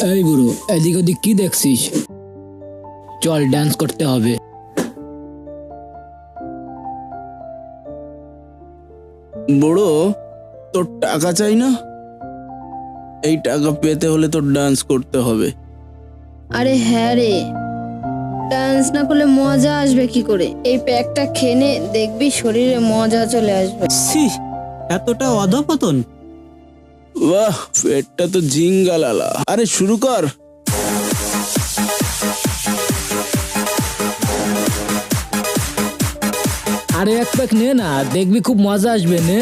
এই বুড়ো, এদিক ওদিক কি দেখছিস? চল ডান্স করতে হবে। বুড়ো, তোর টাকা চাই না? এই টাকা পেতে হলে তোর ডান্স করতে হবে। আরে হ্যাঁ রে, ডান্স না করলে মজা আসবে কি করে? এই প্যাকটা খেয়ে নে, দেখবি শরীরে মজা চলে আসবে। ছি, এতটা অধপতন। বাহ, পেটটা তো জিঙ্গালালা। আরে শুরু কর। আরে এক প্যাক নে না, দেখবি খুব মজা আসবে নে।